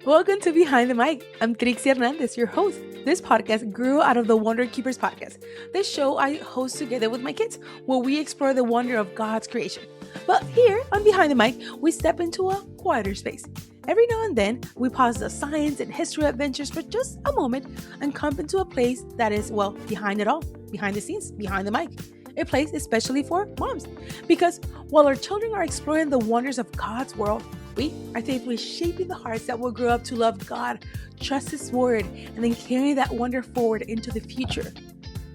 Welcome to Behind the Mic. I'm Trixie Hernandez, your host. This podcast grew out of the Wonder Keepers podcast. This show I host together with my kids, where we explore the wonder of God's creation. But here on Behind the Mic, we step into a quieter space. Every now and then, we pause the science and history adventures for just a moment and come into a place that is, well, behind it all, behind the scenes, behind the mic. A place especially for moms. Because while our children are exploring the wonders of God's world, we are faithfully shaping the hearts that will grow up to love God, trust His word, and then carry that wonder forward into the future.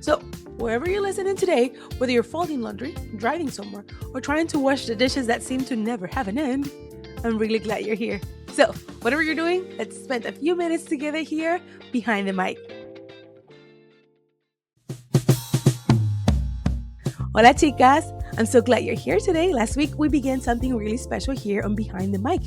So, wherever you're listening today, whether you're folding laundry, driving somewhere, or trying to wash the dishes that seem to never have an end, I'm really glad you're here. So, whatever you're doing, let's spend a few minutes together here behind the mic. Hola, chicas. I'm so glad you're here today. Last week, we began something really special here on Behind the Mic.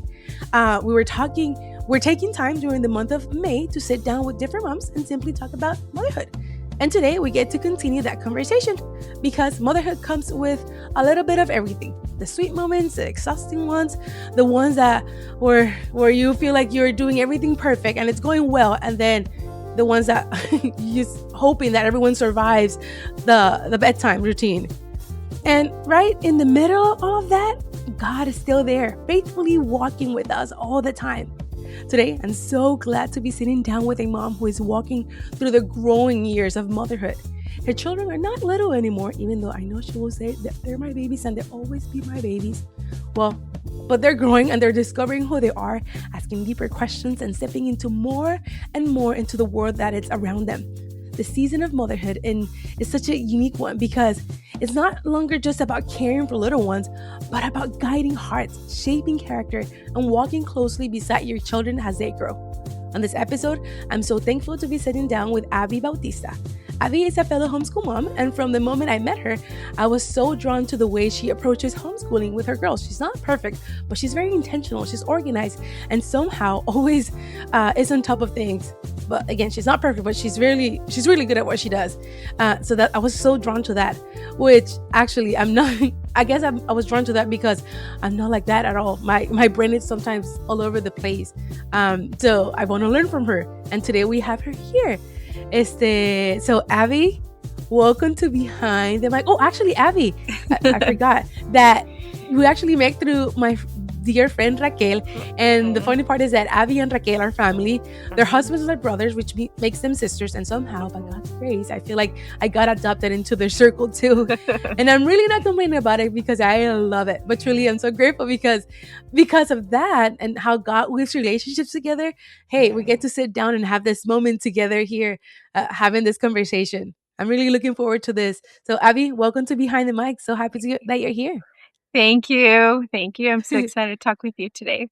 We're taking time during the month of May to sit down with different moms and simply talk about motherhood. And today, we get to continue that conversation because motherhood comes with a little bit of everything. The sweet moments, the exhausting ones, the ones that where you feel like you're doing everything perfect and it's going well, and then the ones that you're just hoping that everyone survives the bedtime routine. And right in the middle of all of that, God is still there, faithfully walking with us all the time. Today, I'm so glad to be sitting down with a mom who is walking through the growing years of motherhood. Her children are not little anymore, even though I know she will say that they're my babies and they'll always be my babies. Well, but they're growing and they're discovering who they are, asking deeper questions and stepping into more and more into the world that is around them. The season of motherhood is such a unique one because it's not longer just about caring for little ones, but about guiding hearts, shaping character, and walking closely beside your children as they grow. On this episode, I'm so thankful to be sitting down with Abby Bautista. Abby is a fellow homeschool mom, and from the moment I met her, I was so drawn to the way she approaches homeschooling with her girls. She's not perfect, but she's very intentional, she's organized, and somehow always is on top of things. But again, she's not perfect, but she's really good at what she does. So that I was so drawn to that, which actually I'm not. I guess I was drawn to that because I'm not like that at all. My brain is sometimes all over the place. So I want to learn from her, and today we have her here. So Abby, welcome to Behind the Mic. Oh, actually, Abby, I forgot that we actually met through my dear friend Raquel. And the funny part is that Abby and Raquel are family. Their husbands are brothers, which makes them sisters. And somehow, by God's grace, I feel like I got adopted into their circle too. And I'm really not complaining about it because I love it. But truly, I'm so grateful because of that and how God weaves relationships together. Hey, we get to sit down and have this moment together here, having this conversation. I'm really looking forward to this. So Abby, welcome to Behind the Mic. So happy that you're here. Thank you. I'm so excited to talk with you today.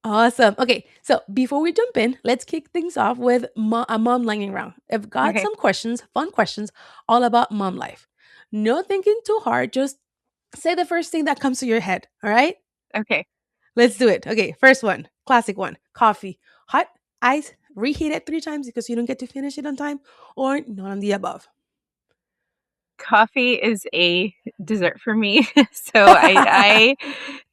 Awesome. Okay, so before we jump in, let's kick things off with a mom lightning round. I've got some questions, fun questions, all about mom life. No thinking too hard. Just say the first thing that comes to your head. All right? Okay. Let's do it. Okay, first one, classic one. Coffee, hot, ice, reheat it 3 times because you don't get to finish it on time, or none of the above. Coffee is a dessert for me. So I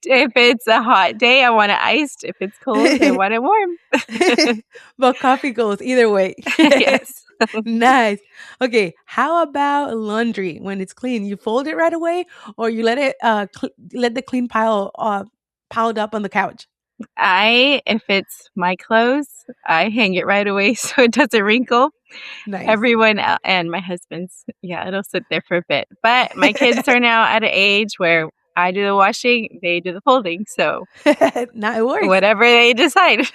if it's a hot day, I want it iced. If it's cold, I want it warm. But coffee goes either way. Yes. Nice. Okay, how about laundry? When it's clean, you fold it right away, or you let it let the clean pile piled up on the couch? If it's my clothes, I hang it right away so it doesn't wrinkle. Nice. Everyone and my husband's, it'll sit there for a bit. But my kids are now at an age where I do the washing, they do the folding. So now it works. Whatever they decide.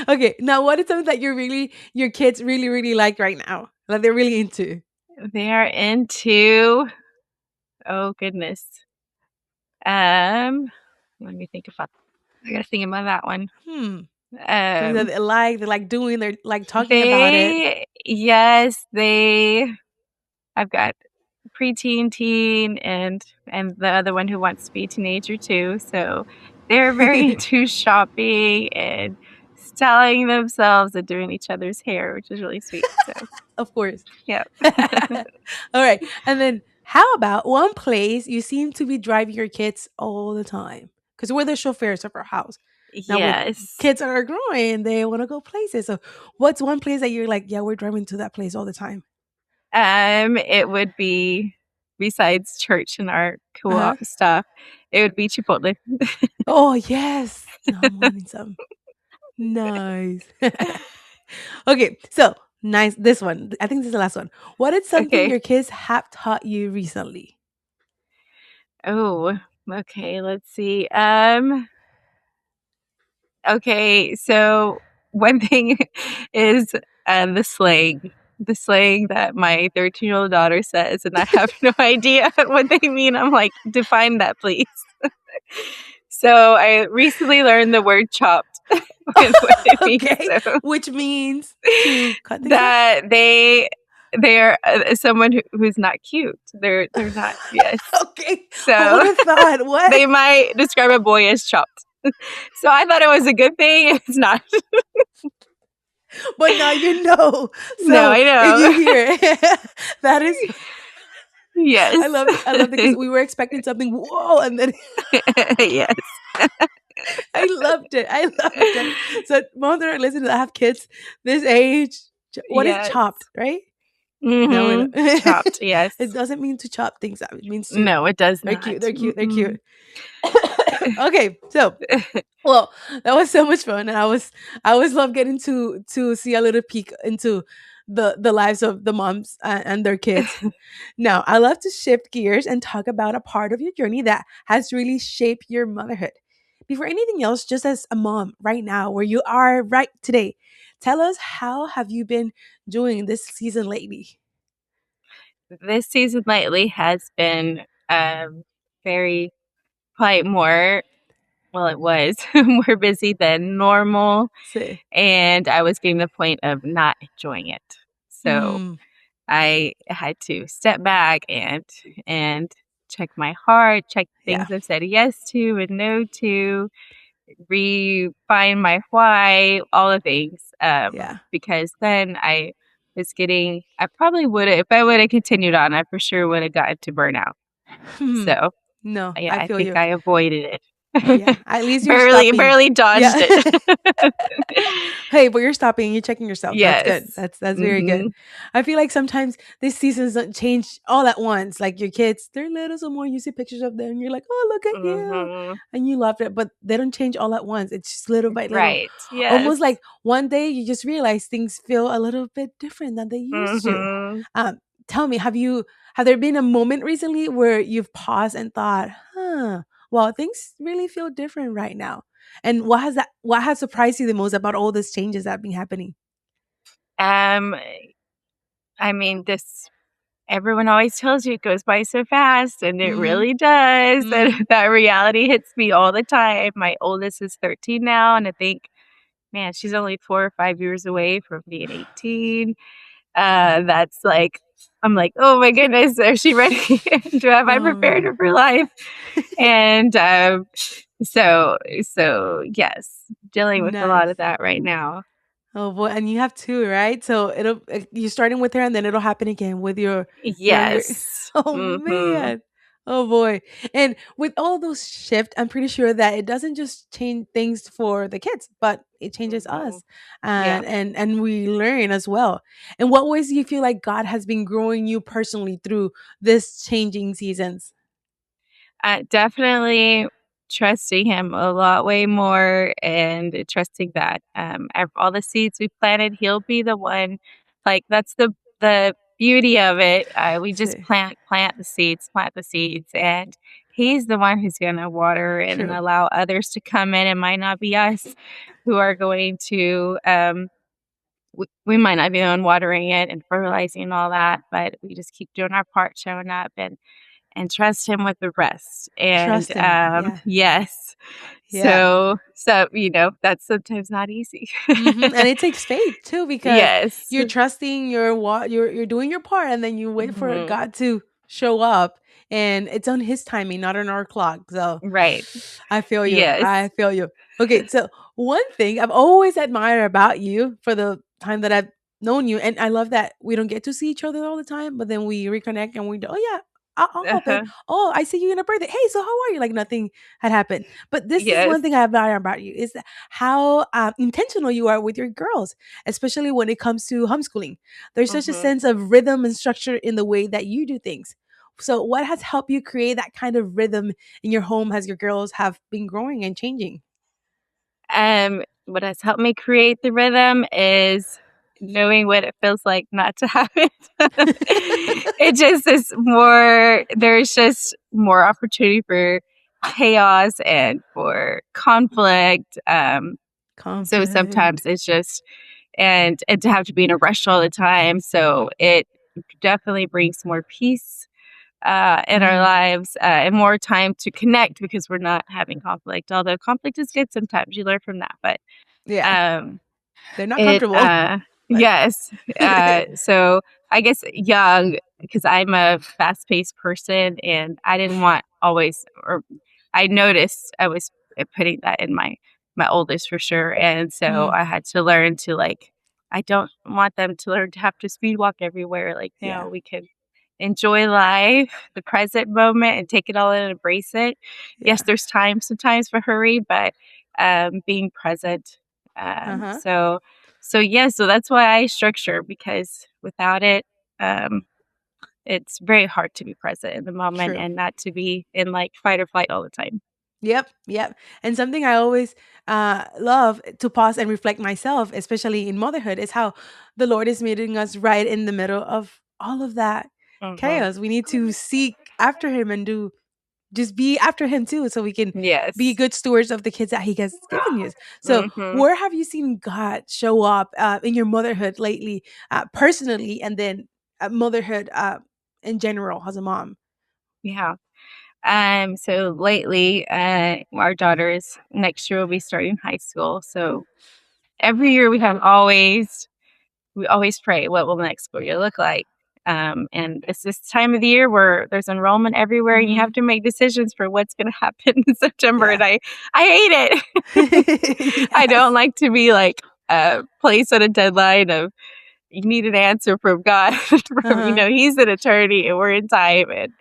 Okay, now what is something that your kids really, really like right now? Like they're really into? They are into, oh goodness. Let me think about. I gotta think about that one. They like doing. They're like talking about it. Yes, I've got preteen, teen, and the other one who wants to be a teenager too. So they're very into shopping and styling themselves and doing each other's hair, which is really sweet. So. Of course. Yeah. All right, and then How about one place you seem to be driving your kids all the time? Because we're the chauffeurs of our house. Now, with Yes. kids that are growing, they want to go places. So, what's one place that you're like, yeah, we're driving to that place all the time? It would be besides church and our Uh huh. co-op stuff, it would be Chipotle. Oh, yes. Now I'm wanting some. Nice. Okay, so nice. This one, I think this is the last one. What is something Okay. your kids have taught you recently? Oh, okay, let's see. Okay, so one thing is the slang that my 13-year-old daughter says, and I have no idea what they mean. I'm like, define that, please. So I recently learned the word chopped and what it means. Okay, So which means to cut things up. that they're someone who's not cute. They're not. Yes. Okay, who would So have thought? What? they might describe a boy as chopped. So I thought it was a good thing. It's not. But now you know. No, So I if you know. hear that is, Yes. I love it because we were expecting something. Whoa, and then Yes. I loved it. I loved it. So, mom that are listening that have kids this age, what is Yes. chopped, right? No, we don't. Mhm. Chopped. Yes. It doesn't mean to chop things up. It means to. No, it does They're not. cute. They're cute. They're Mm-mm. cute. Okay, so well, that was so much fun, and I always love getting to see a little peek into the lives of the moms and their kids. Now, I love to shift gears and talk about a part of your journey that has really shaped your motherhood. Before anything else, just as a mom right now, where you are right today, tell us how have you been doing this season lately? This season lately has been very quite more well, it was more busy than normal, Say, and I was getting to the point of not enjoying it. So mm, I had to step back and check my heart, check yeah, things I've said yes to and no to, refine my why, all the things. yeah. Because then I was getting, I probably would have, if I would have continued on, I for sure would have gotten to burnout. So No, yeah, I I feel think you. I avoided it. Yeah, at least you're barely, stopping. barely dodged Yeah. it. Hey, but you're stopping, you're checking yourself. That's good. Yes. That's very good. Mhm. I feel like sometimes these seasons don't change all at once. Like your kids, they're little, so more you see pictures of them, and you're like, oh, look at you. Mhm. And you loved it, but they don't change all at once. It's just little by little. Right. Yes. Almost like one day you just realize things feel a little bit different than they used to. Mhm. Um, Tell me, have there been a moment recently where you've paused and thought, well, things really feel different right now? And what has surprised you the most about all these changes that have been happening? Um, I mean, this everyone always tells you it goes by so fast, and it Mm-hmm. really does. And Mm-hmm. that reality hits me all the time. My oldest is 13 now, and I think, man, she's only 4 or 5 years away from being 18. That's like, I'm like, oh my goodness, is she ready? Have I Oh prepared man. her for life? And so yes, dealing with a lot Nice. of that right now. Oh boy, and you have two, right? So you're starting with her, and then it'll happen again with your younger. Yes. Oh Mm-hmm. man, oh boy, and with all those shift, I'm pretty sure that it doesn't just change things for the kids, but it changes Mm-hmm. us, Yeah. and we learn as well. In what ways do you feel like God has been growing you personally through this changing seasons? Definitely trusting him a lot way more and trusting that all the seeds we planted, he'll be the one. Like that's the beauty of it. We just See, plant the seeds, and he's the one who's going to water it and true, allow others to come in. It might not be us who are going to. We might not be the one watering it and fertilizing and all that, but we just keep doing our part, showing up and trust him with the rest. And trust him. Yeah, yes. yeah. So that's sometimes not easy. And it takes faith too because Yes. you're trusting you're doing your part, and then you wait for Mhm. God to show up, and it's on his timing, not on our clock. So Right. I feel you. Yes. I feel you. Okay, so one thing I've always admired about you for the time that I've known you, and I love that we don't get to see each other all the time, but then we reconnect and we do, oh yeah, I'll help it. Uh-huh. Oh, I see you in a birthday. Hey, so how are you? Like nothing had happened. But this is Yes. one thing I admire about you is how intentional you are with your girls, especially when it comes to homeschooling. There's such a Mhm. sense of rhythm and structure in the way that you do things. So, what has helped you create that kind of rhythm in your home as your girls have been growing and changing? What has helped me create the rhythm is knowing what it feels like not to have it. It just is more, there's just more opportunity for chaos and for conflict. So sometimes Conflict. it's just, and to have to be in a rush all the time. So it definitely brings more peace in our Mm, lives and more time to connect because we're not having conflict. Although conflict is good sometimes, you learn from that. But yeah, um, they're not it comfortable, but yes. So I guess young because I'm a fast-paced person, and I didn't want always, or I noticed I was putting that in my oldest for sure, and so mm, I had to learn to like. I don't want them to learn to have to speed walk everywhere. Like yeah, now, we can enjoy life, the present moment, and take it all in and embrace it. Yes, yeah, there's time sometimes for hurry, but being present. uh Um, huh, so, so yeah, so that's why I structure because without it, um, it's very hard to be present in the moment true. and not to be in like fight or flight all the time. Yep, yep. And something I always love to pause and reflect myself, especially in motherhood, is how the Lord is meeting us right in the middle of all of that Hmm. chaos. We need to seek after Him and do just be after Him too, so we can be Yes. good stewards of the kids that He has given you. So, Hmm. where have you seen God show up in your motherhood lately, personally, and then motherhood in general as a mom? Yeah. So lately, our daughter is next year will be starting high school. So every year we always pray, what will the next school year look like? And it's this time of the year where there's enrollment everywhere and you Hmm. have to make decisions for what's going to happen in September. Yeah. And I hate it. I don't Yes. like to be like placed on a deadline of you need an answer from God. Uh huh. He's an attorney and we're in time. And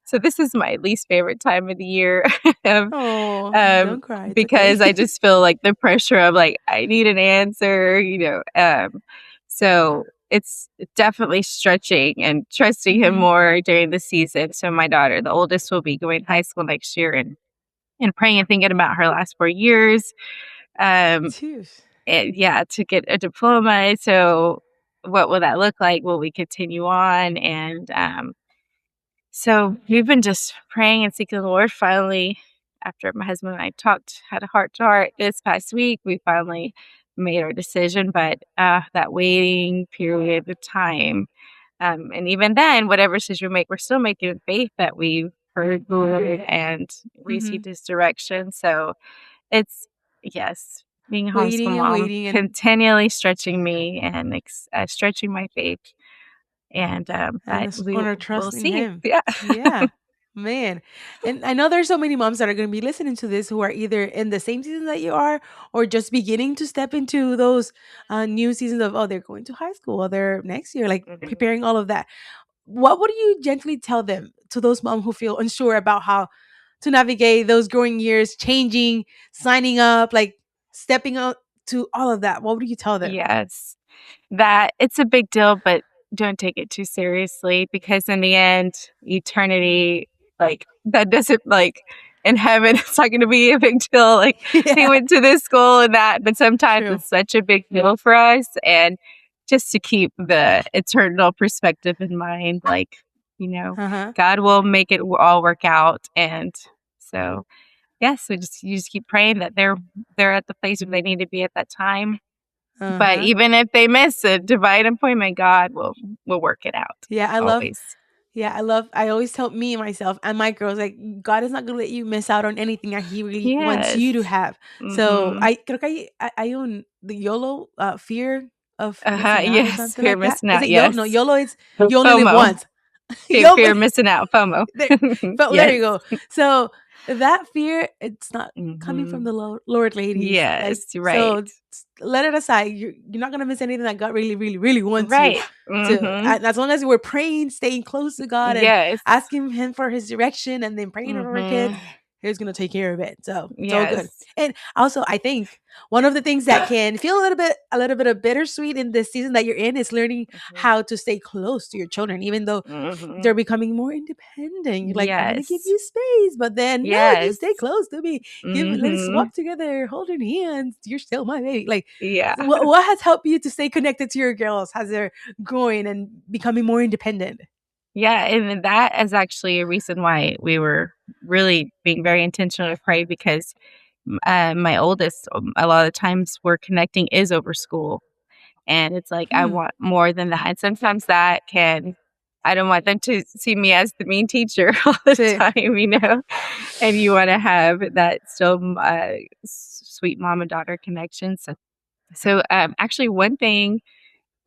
so this is my least favorite time of the year. um, Oh, um, don't cry. It's because I okay. just feel like the pressure of like, I need an answer, so it's definitely stretching and trusting him Hmm. more during the season. So my daughter, the oldest, will be going to high school next year and praying and thinking about her last 4 years. Um, Cheers. and yeah, to get a diploma. So what will that look like? Will we continue on? And so we've been just praying and seeking the Lord. Finally, after my husband and I talked, had a heart to heart this past week, we finally made our decision. But that waiting period of time, and even then, whatever decision we make, we're still making in faith that we've heard the Lord and Hmm. received His direction. So it's yes, being a homeschool Waiting and mom waiting and continually stretching me and stretching my faith. And but just on our we'll trust in see. Him. Yeah. Yeah, man. And I know there's so many moms that are going to be listening to this who are either in the same season that you are, or just beginning to step into those new seasons of, oh, they're going to high school, or they're next year, like Mhm. preparing all of that. What would you gently tell them, to those moms who feel unsure about how to navigate those growing years, changing, signing up, like stepping up to all of that? What would you tell them? Yes. That it's a big deal, but don't take it too seriously because in the end, eternity, like that doesn't like in heaven, it's not going to be a big deal. Like they Yeah, went to this school and that, but sometimes true. it's such a big deal for us. And just to keep the eternal perspective in mind, like, you know, Uh huh. God will make it all work out. And so, yes, you just keep praying that they're at the place where they need to be at that time, Uh but huh. even if they miss a divine appointment, God will work it out Yeah, I love. always. Yeah, I love. I always tell me myself and my girls, like, God is not gonna let you miss out on anything that He really wants Yes. you to have. So Mhm. I creo que hay un the YOLO fear of Uh-huh. missing out or Yes. something Fear of like that. missing Is out. it YOLO? No, Yes. YOLO is you only live FOMO. once. Fear YOLO. of missing out. FOMO. There, there Yes. you go. So that fear, it's not coming from the Lord, ladies. Like, Yes, right. so let it aside. You're not gonna miss anything that God really, really, really wants you Right. to. As long as you were praying, staying close to God, and Yes. asking Him for His direction, and then praying over our kids, He's gonna take care of it. So it's all good. Yes. And also, I think one of the things that can feel a little bit of bittersweet in this season that you're in is learning how to stay close to your children, even though they're becoming more independent. You're like, I'm gonna give Yes. you space, but then no, you Yes. stay close to me. Let us walk together, holding hands. You're still my baby. Like, Yeah. what has helped you to stay connected to your girls as they're growing and becoming more independent? Yeah, and that is actually a reason why we were really being very intentional to pray, because my oldest, a lot of times we're connecting is over school. And it's like, I want more than that. And sometimes I don't want them to see me as the mean teacher all the time. And you want to have that still sweet mom and daughter connection. So actually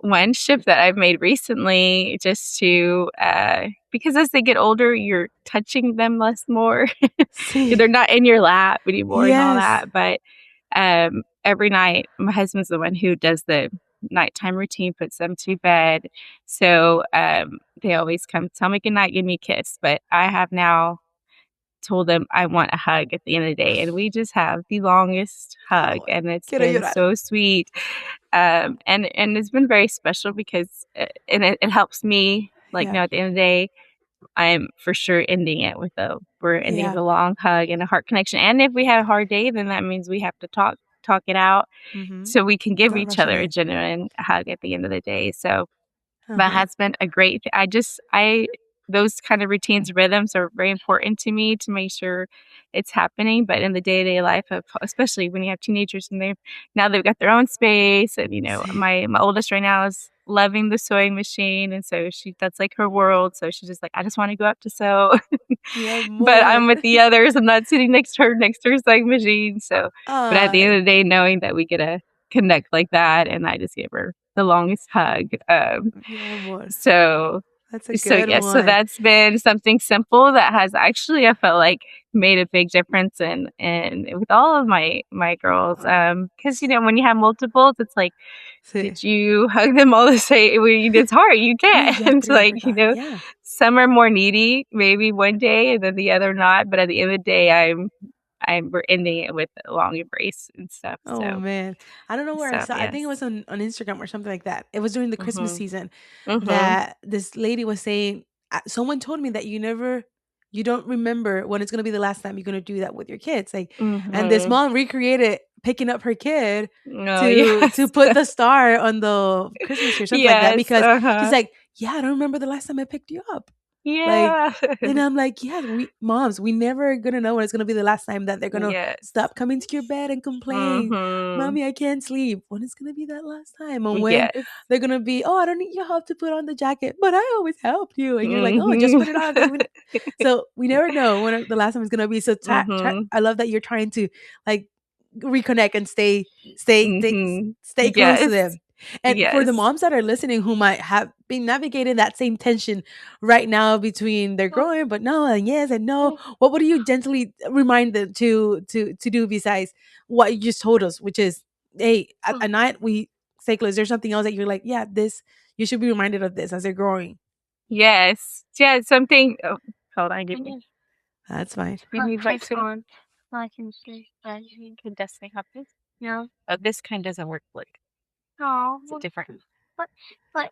one shift that I've made recently, just to because as they get older, you're touching them less more. They're not in your lap anymore and all that. But every night, my husband's the one who does the nighttime routine, puts them to bed. So they always come tell me goodnight, give me a kiss. But I have now told them I want a hug at the end of the day, and we just have the longest hug, and it's been so sweet. And it's been very special because and it helps me, like, at the end of the day, I'm for sure ending it with we're ending with a long hug and a heart connection. And if we had a hard day, then that means we have to talk it out, so we can give each other a genuine hug at the end of the day. So that has been a great those kind of routines, rhythms are very important to me to make sure it's happening. But in the day-to-day life of, especially when you have teenagers and they've got their own space, and my oldest right now is loving the sewing machine, and so that's like her world. So she's just like, I just want to go up to sew. But I'm with the others. I'm not sitting next to her sewing machine. So but at the end of the day, knowing that we get to connect like that, and I just gave her the longest hug. So that's a good one. So that's been something simple that has actually, I felt like, made a big difference in with all of my girls. Because when you have multiples, it's like, did you hug them all the same? It's hard. You can't. It's like, some are more needy maybe one day, and then the other not. But at the end of the day, we're ending it with a long embrace and stuff. Oh man, I don't know where I saw. I think it was on Instagram or something like that. It was during the Christmas season that this lady was saying. Someone told me that you don't remember when it's gonna be the last time you're gonna do that with your kids. Like, and this mom recreated picking up her kid to put the star on the Christmas tree or something like that, because she's like, yeah, I don't remember the last time I picked you up. Yeah. And I'm like, we never gonna know when it's gonna be the last time that they're gonna stop coming to your bed and complain, Mommy, I can't sleep. When it's gonna be that last time? And when they're gonna be, oh, I don't need your help to put on the jacket, but I always help you. And you're like, oh, just put it on. So we never know when the last time is gonna be. So I love that you're trying to like reconnect and stay close to them. And for the moms that are listening who might have been navigating that same tension right now between they're growing but no and yes and no, what would you gently remind them to do besides what you just told us, which is, hey, at night we stay close? There's something else that you're like, yeah, this, you should be reminded of this as they're growing. Yes. Yeah, something. Oh, hold on, give me. That's fine. You need like on. I can see. Can Destiny have this? No. This kind doesn't work. Like. Oh, it's different. But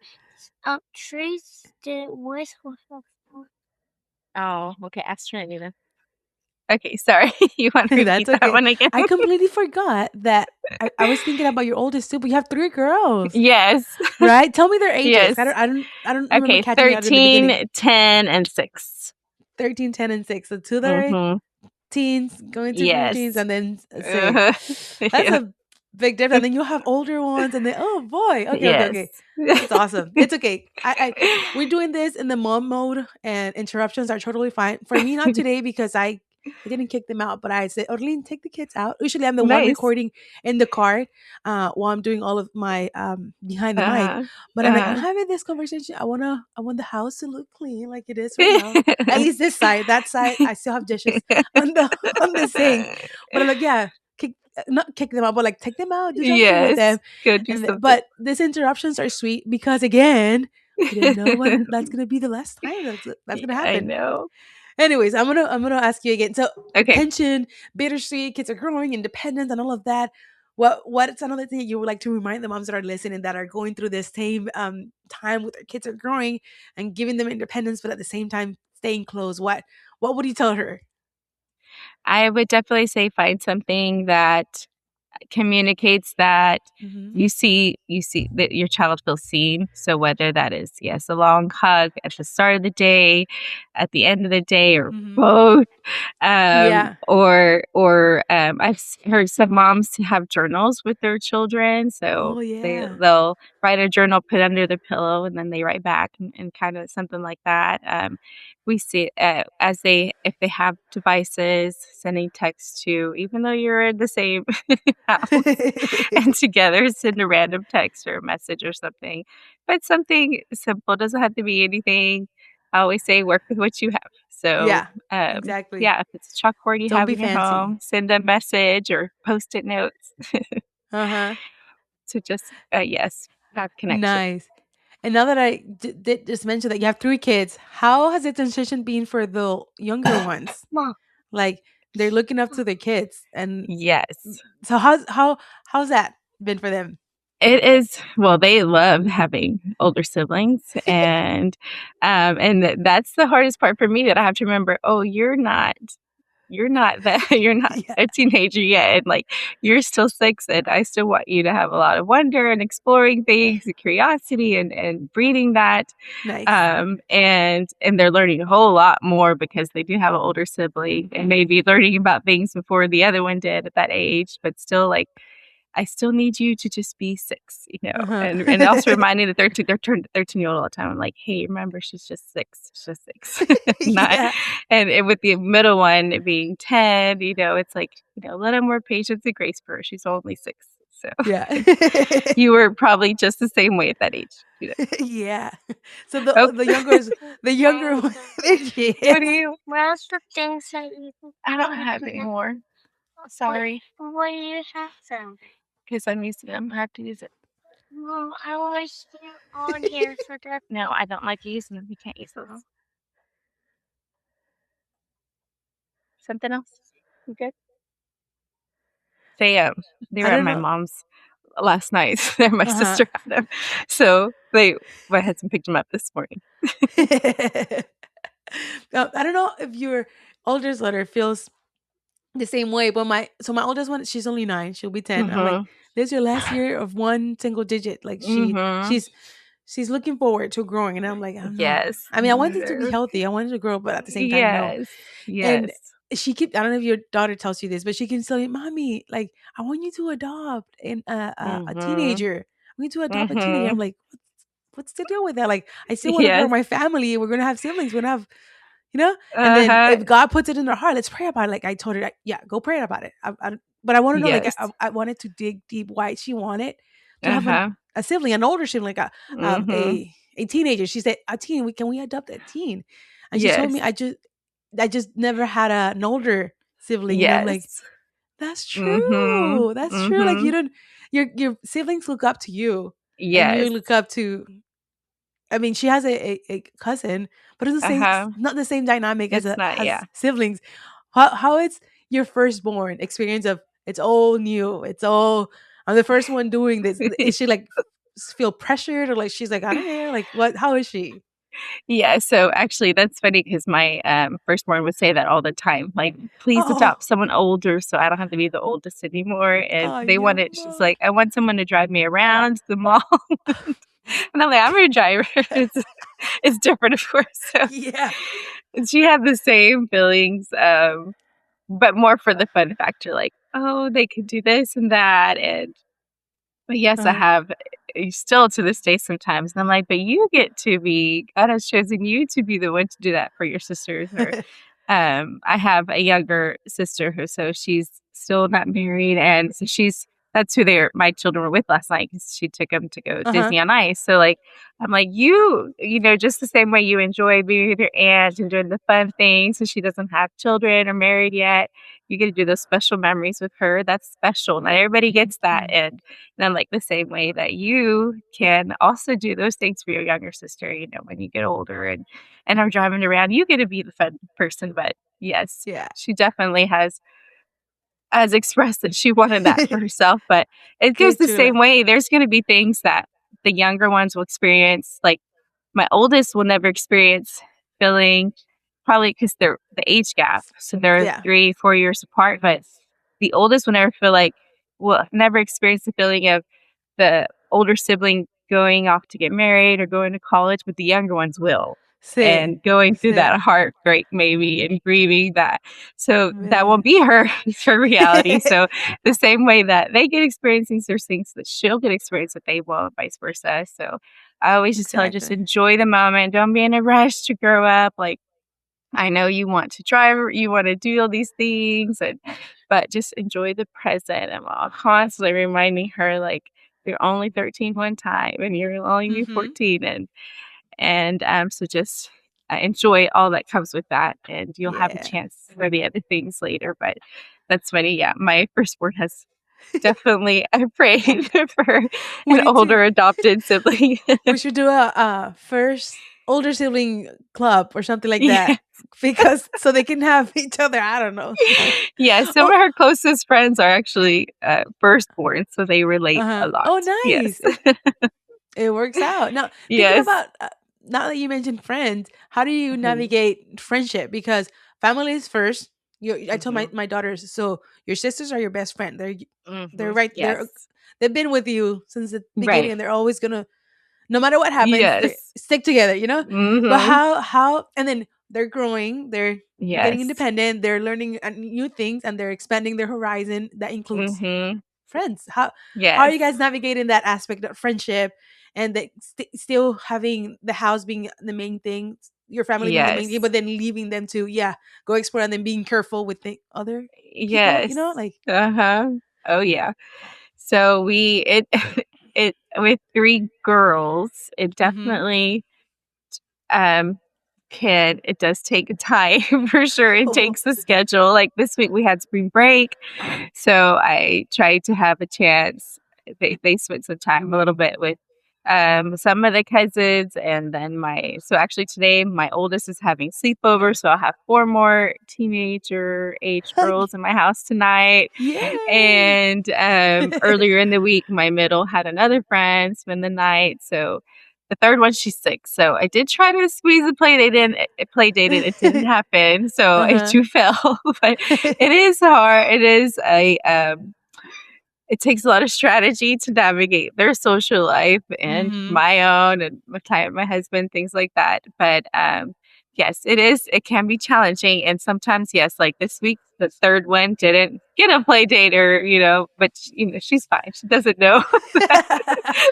trees didn't with. Oh, okay. Ask Trinity then. Okay, sorry. You want to repeat that one again? I completely forgot that. I was thinking about your oldest too, but you have 3 girls. Yes. Right? Tell me their ages. Yes. I don't remember okay, catching 13, 10, and 6. 13, 10, and 6. So 2 that are teens, going to teens, and then 6. That's a big difference. And then you'll have older ones, and then, oh boy, okay. It's awesome. It's okay. We're doing this in the mom mode, and interruptions are totally fine. For me, not today, because I I didn't kick them out, but I said, Orlin, take the kids out. Usually I'm the one Nice. recording in the car while I'm doing all of my behind the mic. Uh-huh. But I'm like, I'm Uh-huh. having this conversation. I want the house to look clean like it is right now. At least this side. That side, I still have dishes on the on the sink. But I'm like, yeah, kick not kick them out, but like take them out, do something with Yes. them. Go do something. But these interruptions are sweet because again, we didn't know when that's gonna be the last time that's gonna I happen. know. Anyways, I'm gonna ask you again. So Okay. tension, bittersweet, kids are growing, independence, and all of that. What's another thing you would like to remind the moms that are listening that are going through this same time with their kids are growing and giving them independence, but at the same time staying close? What would you tell her? I would definitely say find something that communicates that Mm-hmm. you see that your child feels seen. So whether that is, yes, a long hug at the start of the day, at the end of the day, or Mm-hmm. both. Yeah. I've heard some moms have journals with their children, so Oh yeah. they'll write a journal, put under the pillow, and then they write back and kind of something like that. We see as they if they have devices, sending texts to, even though you're in the same house and together, send a random text or a message or something, but something simple. Doesn't have to be anything. I always say work with what you have. So Yeah. Exactly. yeah, if it's a chalkboard you Don't have be in your fancy. home, send a message or post-it notes Uh huh. to just, yes, have connection. Nice. And now that I did just mention that you have three kids, how has the transition been for the younger ones? Mom. Like they're looking up to their kids, and Yes. so how's that been for them? It is, well, they love having older siblings, and that's the hardest part for me, that I have to remember, oh, you're not that you're not Yeah, a teenager yet, and like you're still 6, and I still want you to have a lot of wonder and exploring things and curiosity and breeding that. nice. And they're learning a whole lot more because they do have an older sibling and maybe learning about things before the other one did at that age, but still like, I still need you to just be 6, Uh-huh. and also reminding that they're 13-year-old all the time. I'm like, hey, remember, she's just 6. She's just 6. Not, Yeah, and with the middle one being 10, it's like, let them more patience and grace for her. She's only 6. So yeah, you were probably just the same way at that age. yeah. So Oh, the younger one. There she what do is. you? Where's the things that you? I don't have any more. Sorry. What do you have some? Because I'm using them. I have to use it. No, I want to on here for that. No, I don't like using them. You can't use those. Something else? You good? They I were at don't my know. mom's last night. They're my Uh sister had them, so my husband picked them up this morning. huh. I don't know if your oldest daughter feels the same way, but my oldest one, she's only 9. She'll be 10. I'm like, Mhm. this is your last year of one single digit. Like Mhm. she's looking forward to growing, and I'm like, I'm not. Yes. I mean, I want it to be healthy. I want it to grow, but at the same time, no. Yes. And Yes. she keep. I don't know if your daughter tells you this, but she keeps telling me, Mommy, like, I want you to adopt a Mhm. teenager. I want you to adopt a teenager. I'm Mhm. like, what's the deal with that? Like, I still want to grow Yes. my family. We're gonna have siblings. We're gonna have and then Uh-huh. if God puts it in their heart, let's pray about it. Like I told her, like, yeah, go pray about it. But I want to know, like, Yes. I wanted to dig deep why she wanted to have Uh-huh. a sibling, an older sibling, like Mhm. a teenager. She said, a teen. Can we adopt a teen? And she told me, Yes. I just never had an older sibling, and I'm like, Yes. that's Mhm. true. That's true. Like you Mhm. don't, your siblings look up to you, and you Yes. look up to. I mean, she has a cousin, but it's Uh-huh. not the same dynamic as It's not, has yeah. siblings. How it's your firstborn experience of it's all new. It's all I'm the first one doing this. Is she like feel pressured or like she's like I don't care? Like what? How is she? Yeah, so actually that's funny because my, firstborn would say that all the time, like, "Please Oh, adopt someone older so I don't have to be the oldest anymore," and ay, they mi wanted she's amor. like, "I want someone to drive me around the mall." And I'm like, "I'm your driver." It's different, of course, so Yeah. and she had the same feelings, but more for the fun factor, like, "Oh, they could do this and that," and but yes, I Uh-huh. have still to this day sometimes, and I'm like, "But you get to be God has chosen you to be the one to do that for your sisters," or I have a younger sister so she's still not married, and so that's who my children were with last night because she took them to go Uh-huh. Disney on Ice. So like, I'm like, just the same way you enjoy being with your aunt and doing the fun things, so she doesn't have children or married yet. You get to do those special memories with her. That's special. Not everybody gets that. Mm. And I'm like the same way that you can also do those things for your younger sister, when you get older and are driving around, you get to be the fun person. But yes, Yeah. she definitely has expressed that she wanted that for herself. But it Qué goes the chula. same way. There's going to be things that the younger ones will experience. Like my oldest will never experience feeling, probably because they're the age gap. So they're Yeah. 3-4 years apart. But the oldest will never experience the feeling of the older sibling going off to get married or going to college, but the younger ones will. Sí. And going through Sí. that heartbreak maybe and grieving that. So that Yeah. won't be her reality. So the same way that they get experiencing those things that she'll get experience that they won't, vice versa. So I always just tell her, just Exactly. enjoy the moment. Don't be in a rush to grow up. Like, I know you want to drive, you want to do all these things, but just enjoy the present. And I'm constantly reminding her, like, you're only 13 one time and you'll only be 14. So just enjoy all that comes with that. And you'll have a Yeah. chance for the other things later. But that's funny. Yeah. My firstborn has definitely, I prayed for an Me too. older adopted sibling. We should do a first older sibling club or something like Yeah. that because so they can have each other. I don't know. Yeah, some of Oh, her closest friends are actually firstborn, so they relate a lot. oh, Yes. nice. It works out. Now, thinking Yes. about now that you mentioned friends, how do you Mhm. navigate friendship? Because family is first. I told Mhm. my daughters, so your sisters are your best friend. They're Mhm. right. Yes. They've been with you since the beginning, Right. and they're always gonna, no matter what happens, they Yes. stick together. You know. But Mhm. how and then they're growing. They're getting Yes. independent. They're learning new things, and they're expanding their horizon. That includes Mhm. friends. How are Yes. you guys navigating that aspect of friendship and still having the house being the main thing, your family being the main thing, Yes. but then leaving them to go explore and then being careful with the other people, Yes. like Uh-huh. Oh yeah. So it with 3 girls, it mm-hmm. definitely um it does take a time for sure. It Oh. takes the schedule. Like this week we had spring break. So I tried to have a chance. They spent some time a little bit with some of the cousins, and then so actually today my oldest is having sleepover, so I'll have 4 more teenager age girls in my house tonight. Yay. And earlier in the week my middle had another friend spend the night. So the third one, she's 6. So I did try to squeeze a play date, and it didn't happen. So I Uh-huh. too fell. But it is hard. It takes a lot of strategy to navigate their social life and Mm-hmm. my own and my husband, things like that. But yes, it can be challenging. And sometimes, yes, like this week, the third one didn't get a play date but she's fine. She doesn't know that,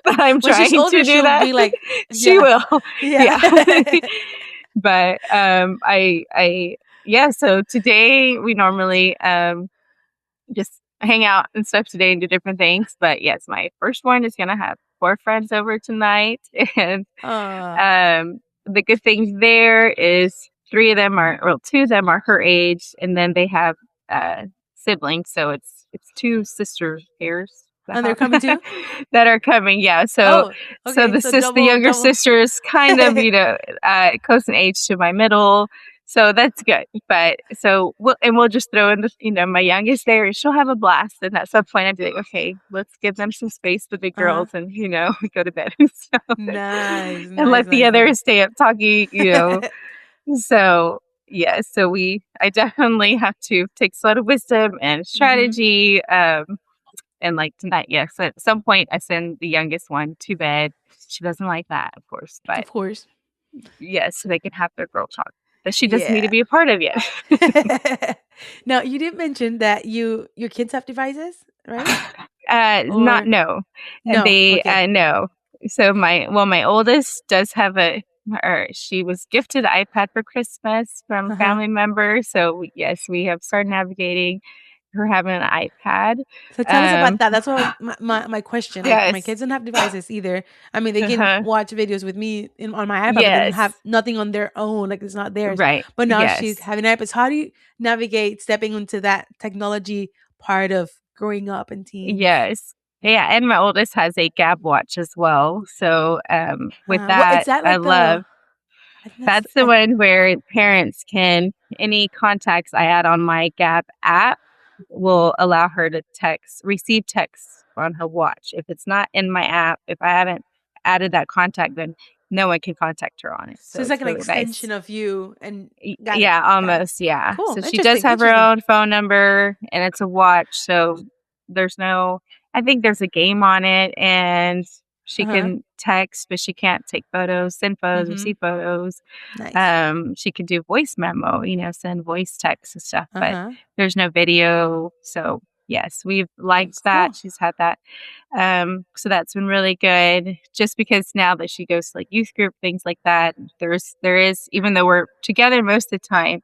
that I'm When she's trying older, to do she'll that. be like, She yeah, will. yeah. Yeah. But yeah, so today we normally just hang out and stuff today and do different things. But yes, my first one is gonna have 4 friends over tonight. And uh, the good thing there is 2 of them are her age, and then they have siblings, so it's 2 sister pairs and they're coming too. that are coming. Yeah, so Oh, okay. So the double, younger double. sister is kind of close in age to my middle, so that's good. But so we'll just throw in my youngest there, and she'll have a blast. And at some point, I'd be like, okay, let's give them some space, the big Uh-huh. girls, and we go to bed. Nice, And nice, let the nice, nice. others stay up talking. So yeah, I definitely have to take a lot of wisdom and Hmm. strategy. And like tonight, yes, at some point I send the youngest one to bed. She doesn't like that, of course, but Of course. yes, so they can have their girl talk that she doesn't need to Yeah. be a part of yet. Now you did mention that your kids have devices, right? Not Or no, no? they Okay. no. So my oldest does have she was gifted an iPad for Christmas from a family member. So yes, we have started navigating her having an iPad. So tell us about that. That's what my question. Like, my Yes. kids don't have devices either. I mean, they can watch videos with me on my iPad, but then have Yes. nothing on their own. Like, it's not theirs. Right. But now Yes. she's having iPads. How do you navigate stepping into that technology part of growing up and teens? Yes. Yeah, and my oldest has a Gab watch as well. So with What is that like? I love that's the one where parents can, any contacts I add on my Gab app will allow her to receive texts on her watch. If it's not in my app, if I haven't added that contact, then no one can contact her on it. So it's like an extension of you. And yeah, almost. Yeah. Cool. So she does have her own phone number, and it's a watch. So there's I think there's a game on it, and she can text, but she can't take photos, send photos, receive photos. Nice. She can do voice memo, send voice texts and stuff, but there's no video. So yes, we've liked that. Cool. She's had that. So that's been really good, just because now that she goes to like youth group, things like that, there is, even though we're together most of the time,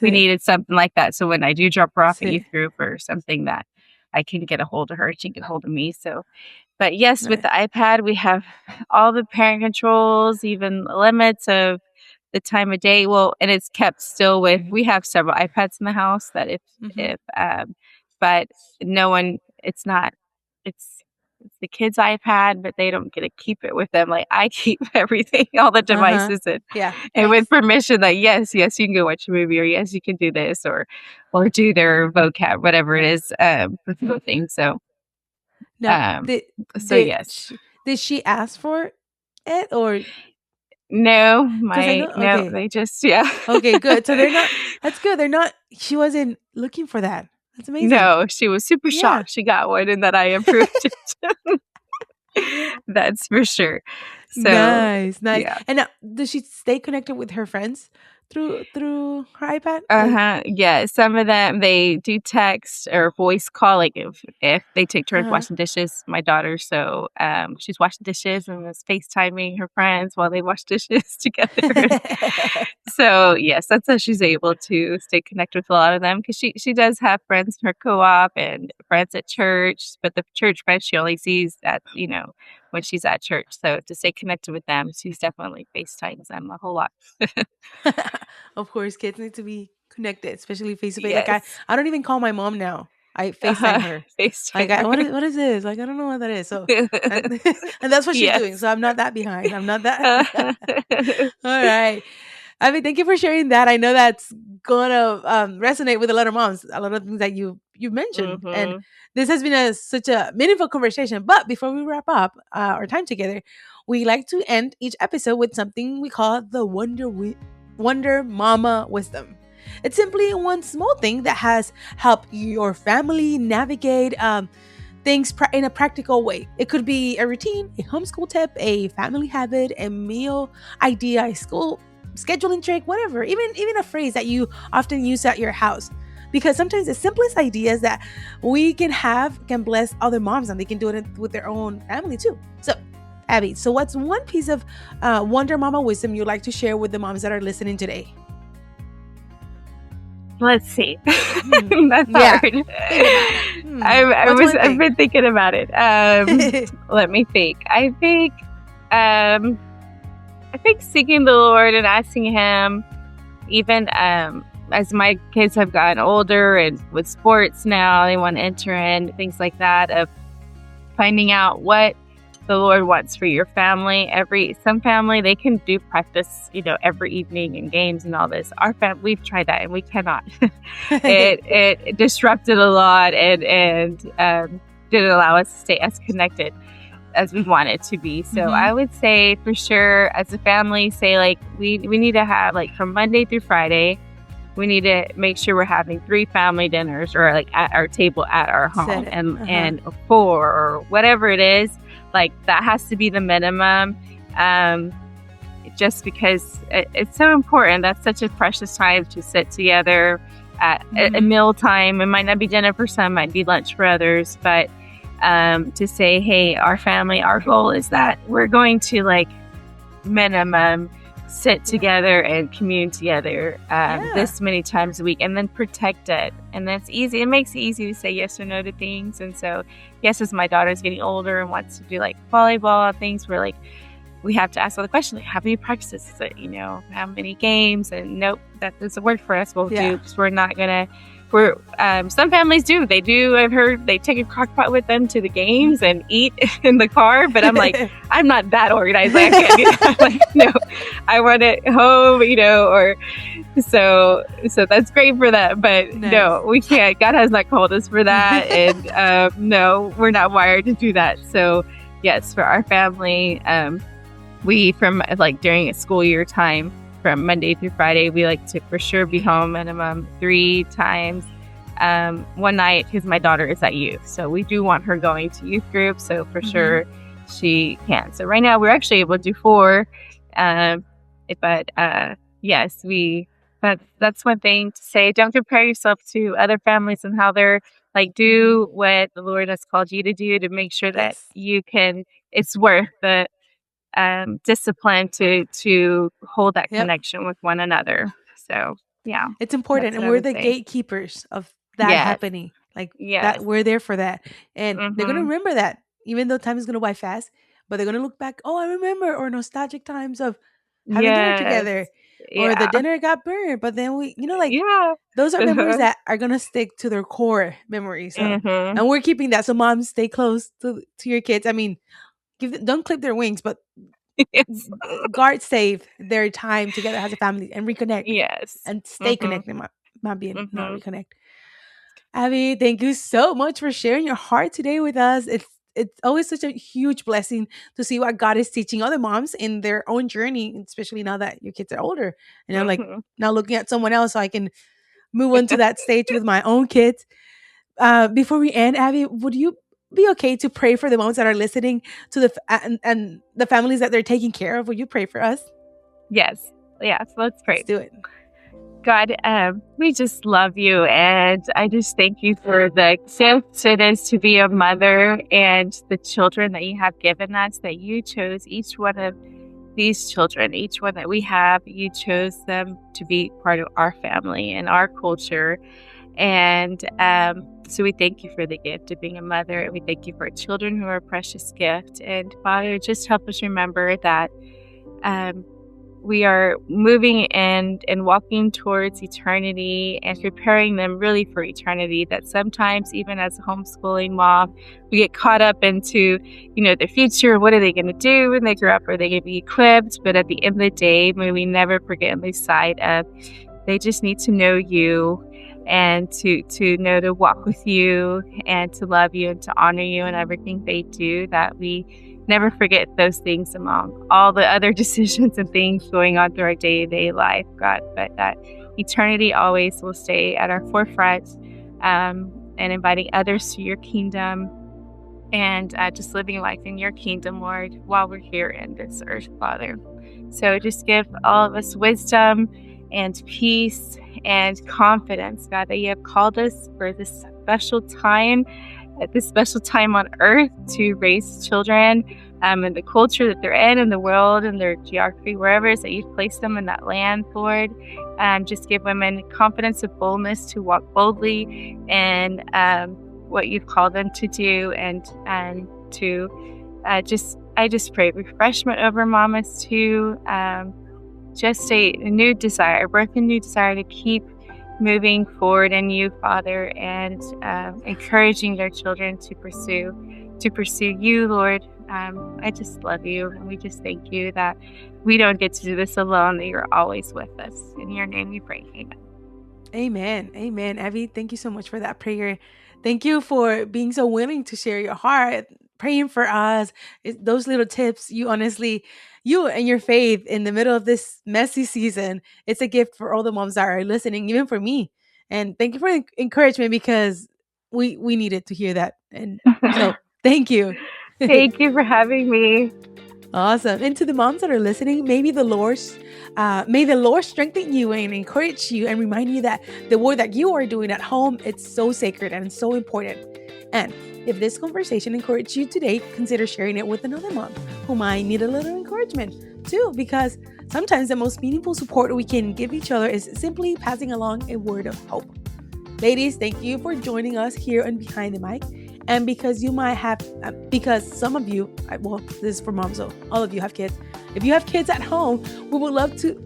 we needed something like that. So when I do drop her off at youth group or something, that I can get a hold of her, she can get a hold of me. So, but yes, with the iPad, we have all the parent controls, even limits of the time of day. Well, and it's kept still with, we have several iPads in the house that but no one, it's the kids' iPad, but they don't get to keep it with them. Like, I keep everything, all the devices, and with permission that yes, you can go watch a movie, or yes, you can do this, or do their vocab, whatever it is, thing. So, now, yes. Did she ask for it, or? No, they just, Okay, good. So that's good. She wasn't looking for that. That's amazing. No, she was super shocked she got one and that I approved it. That's for sure. So, nice. Yeah. And now, does she stay connected with her friends through her iPad? Yeah, some of them, they do text or voice call, like if they take turns washing dishes, my daughter. So she's washing dishes and is FaceTiming her friends while they wash dishes together. So yes, that's how she's able to stay connected with a lot of them, because she does have friends in her co-op and friends at church, but the church friends she only sees at when she's at church. So to stay connected with them, she's definitely FaceTimes them a whole lot. Of course, kids need to be connected, especially face to face. Yes. Like, I don't even call my mom now. I FaceTime her. Like, what is this? Like, I don't know what that is. So, and that's what she's doing. So I'm not that behind. I'm not that. All right. I mean, thank you for sharing that. I know that's gonna resonate with a lot of moms. A lot of things that you mentioned, and this has been such a meaningful conversation. But before we wrap up our time together, we like to end each episode with something we call the Wonder Mama Wisdom. It's simply one small thing that has helped your family navigate things in a practical way. It could be a routine, a homeschool tip, a family habit, a meal idea, a school scheduling trick, whatever. Even a phrase that you often use at your house. Because sometimes the simplest ideas that we can have can bless other moms, and they can do it with their own family too. So, Abby, what's one piece of Wonder Mama wisdom you'd like to share with the moms that are listening today? Let's see. That's hard. I've been thinking about it. Let me think. I think seeking the Lord and asking Him, even as my kids have gotten older and with sports now, they want to enter in, things like that, of finding out what the Lord wants for your family. Some family, they can do practice, every evening and games and all this. Our family, we've tried that and we cannot. It disrupted a lot and didn't allow us to stay as connected as we wanted to be. So I would say for sure, as a family, say like we need to have, like, from Monday through Friday, we need to make sure we're having 3 family dinners, or like at our table at our home, and 4 or whatever it is. Like, that has to be the minimum, just because it's so important. That's such a precious time to sit together at a meal time. It might not be dinner for some, might be lunch for others, but to say, hey, our family, our goal is that we're going to, like, minimum sit together and commune together this many times a week, and then protect it. And that's easy. It makes it easy to say yes or no to things. And so, yes, as my daughter's getting older and wants to do like volleyball things, we're like, we have to ask all the questions, like, how many practices is it? How many games? And nope, that doesn't work for us. We'll do, because we're not gonna. Some families do. They do. I've heard they take a crock pot with them to the games and eat in the car. But I'm like, I'm not that organized. I can't do that. I'm like, no, I want it home, or so that's great for that. But no, we can't. God has not called us for that. And no, we're not wired to do that. So yes, for our family, we, from like during a school year time, from Monday through Friday, we like to for sure be home minimum 3 times. One night, because my daughter is at youth, so we do want her going to youth group. So for sure she can. So right now we're actually able to do 4, but yes, that's one thing to say. Don't compare yourself to other families and how they're like. Do what the Lord has called you to do to make sure that you can. It's worth the discipline to hold that connection with one another. So yeah, it's important, and we're the gatekeepers of that happening. Like that, we're there for that, and they're gonna remember that, even though time is gonna go by fast. But they're gonna look back. Oh, I remember, or nostalgic times of having dinner together, or the dinner got burned. But then we, those are memories that are gonna stick to their core memories. And we're keeping that. So moms, stay close to your kids. I mean, don't clip their wings, but guard safe their time together as a family and reconnect. Yes. And stay connected, not being not reconnect. Abby, thank you so much for sharing your heart today with us. It's always such a huge blessing to see what God is teaching other moms in their own journey, especially now that your kids are older. And I'm like now looking at someone else so I can move on to that stage with my own kids. Before we end, Abby, would you be okay to pray for the moms that are listening to and the families that they're taking care of? Will you pray for us? Yes. Let's pray. Let's do it. God, we just love you, and I just thank you for the gift it is to be a mother and the children that you have given us, that you chose each one of these children, each one that we have, you chose them to be part of our family and our culture. And so we thank you for the gift of being a mother, and we thank you for our children who are a precious gift. And Father, just help us remember that we are moving and walking towards eternity and preparing them really for eternity, that sometimes even as a homeschooling mom, we get caught up into, the future. What are they going to do when they grow up? Are they going to be equipped? But at the end of the day, may we never forget and lose sight of they just need to know you, and to know to walk with you and to love you and to honor you in everything they do, that we never forget those things among all the other decisions and things going on through our day-to-day life, God, but that eternity always will stay at our forefront, and inviting others to your kingdom, and just living life in your kingdom, Lord, while we're here in this earth, Father. So just give all of us wisdom and peace and confidence, God, that you have called us for this special time, at this special time on earth, to raise children in the culture that they're in the world, and their geography, wherever it is that you've placed them in that land, Lord. Just give women confidence and boldness to walk boldly in what you've called them to do, and to I just pray refreshment over mamas too. Just a new desire, birth a new desire to keep moving forward in you, Father, and encouraging their children to pursue you, Lord. I just love you, and we just thank you that we don't get to do this alone, that you're always with us. In your name we pray. Amen. Amen. Amen. Abby, thank you so much for that prayer. Thank you for being so willing to share your heart, praying for us. Those little tips, you and your faith in the middle of this messy season, it's a gift for all the moms that are listening, even for me. And thank you for the encouragement, because we needed to hear that. And so thank you. Thank you for having me. Awesome. And to the moms that are listening, may the Lord strengthen you and encourage you and remind you that the work that you are doing at home, it's so sacred and so important. And if this conversation encouraged you today, consider sharing it with another mom who might need a little encouragement. too, because sometimes the most meaningful support we can give each other is simply passing along a word of hope. Ladies, thank you for joining us here on Behind the Mic. And because you might have, because some of you, well, this is for moms, so all of you have kids. If you have kids at home, we would love to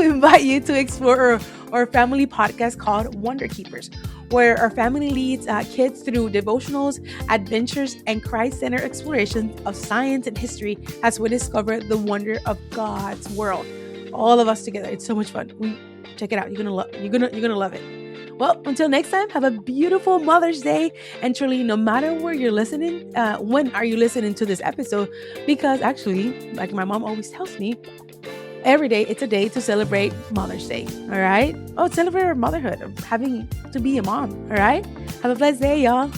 invite you to explore our family podcast called Wonder Keepers, where our family leads kids through devotionals, adventures, and Christ-centered explorations of science and history as we discover the wonder of God's world. All of us together. It's so much fun. Check it out. You're gonna love it. Well, until next time, have a beautiful Mother's Day. And truly, no matter where you're listening, when are you listening to this episode? Because actually, like my mom always tells me, every day it's a day to celebrate Mother's Day. All right? Oh, celebrate our motherhood, of having to be a mom. All right? Have a blessed day, y'all.